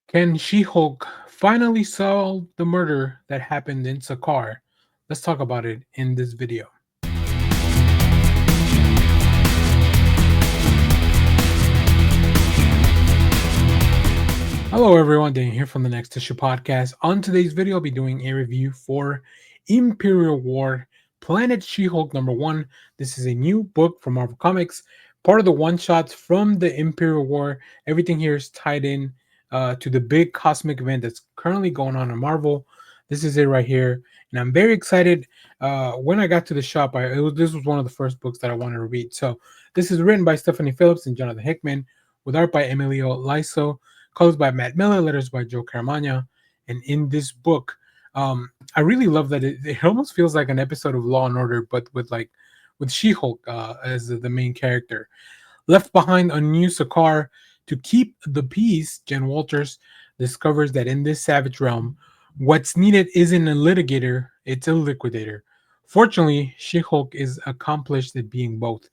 Can She-Hulk finally solve the murder that happened in Sakaar? Let's talk about it in this video. Hello everyone, Dan here from the Next Issue Podcast. On today's video, I'll be doing a review for Imperial War, Planet She-Hulk #1. This is a new book from Marvel Comics, part of the one-shots from the Imperial War. Everything here is tied in to the big cosmic event that's currently going on in Marvel. This is it right here, and I'm very excited. When I got to the shop, this was one of the first books that I wanted to read. So this is written by Stephanie Phillips and Jonathan Hickman, with art by Emilio Laiso, colors by Matt Miller, letters by Joe Caramagna. And in this book, I really love that it almost feels like an episode of Law and Order, but with She-Hulk as the main character. Left behind on New Sakaar to keep the peace, Jen Walters discovers that in this savage realm, what's needed isn't a litigator, it's a liquidator. Fortunately, She-Hulk is accomplished at being both.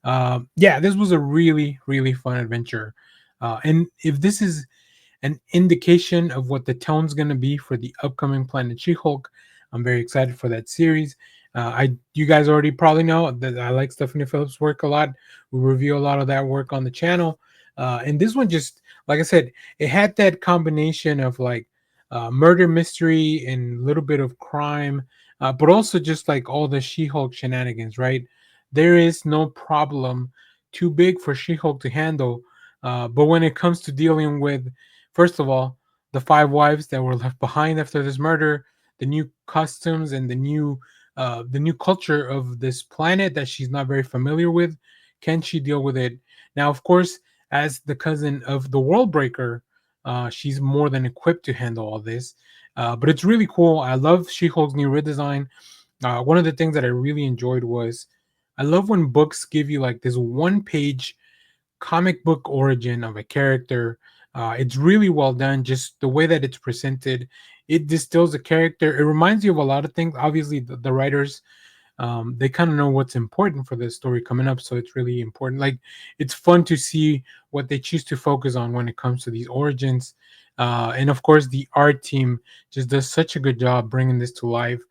Yeah, this was a really fun adventure. And if this is an indication of what the tone's going to be for the upcoming Planet She-Hulk, I'm very excited for that series. You guys already probably know that I like Stephanie Phillips' work a lot. We review a lot of that work on the channel, and this one just, like I said, it had that combination of like murder mystery and a little bit of crime, but also just like all the She-Hulk shenanigans. Right, there is no problem too big for She-Hulk to handle, but when it comes to dealing with, first of all, the five wives that were left behind after this murder, the new customs and the new culture of this planet that she's not very familiar with. Can she deal with it? Now, of course, as the cousin of the World Breaker, she's more than equipped to handle all this. But it's really cool. I love She-Hulk's new redesign. One of the things that I really enjoyed was I love when books give you like this one page comic book origin of a character. It's really well done. Just the way that it's presented, it distills a character. It reminds you of a lot of things. Obviously, the writers, they kind of know what's important for the story coming up, so it's really important. Like, it's fun to see what they choose to focus on when it comes to these origins. And of course, the art team just does such a good job bringing this to life.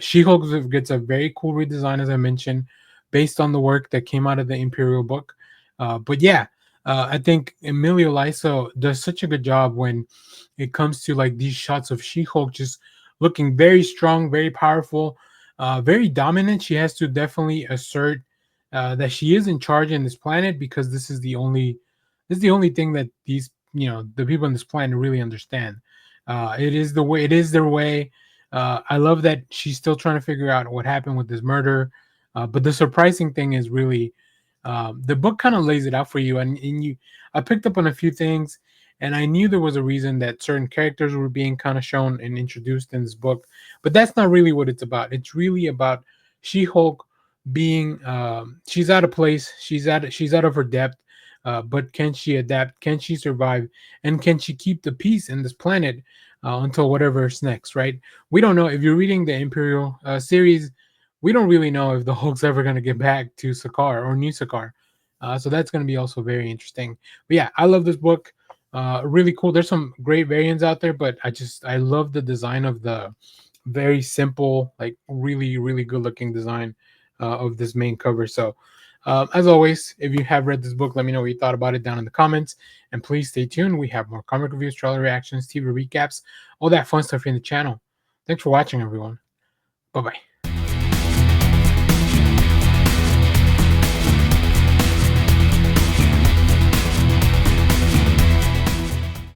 She-Hulk gets a very cool redesign, as I mentioned, based on the work that came out of the Imperial book. But yeah, I think Emilio Laiso does such a good job when it comes to like these shots of She-Hulk just looking very strong, very powerful, very dominant. She has to definitely assert that she is in charge in this planet, because this is the only thing that these, the people on this planet really understand. It is the way, it is their way. I love that she's still trying to figure out what happened with this murder. But the surprising thing is really, the book kind of lays it out for you, and I picked up on a few things, and I knew there was a reason that certain characters were being kind of shown and introduced in this book, but that's not really what it's about. It's really about She-Hulk being, she's out of place, she's out of her depth, but can she adapt? Can she survive? And can she keep the peace in this planet until whatever's next? Right? We don't know. If you're reading the Imperial series, we don't really know if the Hulk's ever going to get back to Sakaar or New Sakaar. So that's going to be also very interesting. But yeah, I love this book. Really cool. There's some great variants out there, but I love the design of the very simple, like really good looking design of this main cover. So as always, if you have read this book, let me know what you thought about it down in the comments. And please stay tuned. We have more comic reviews, trailer reactions, TV recaps, all that fun stuff here in the channel. Thanks for watching, everyone. Bye bye.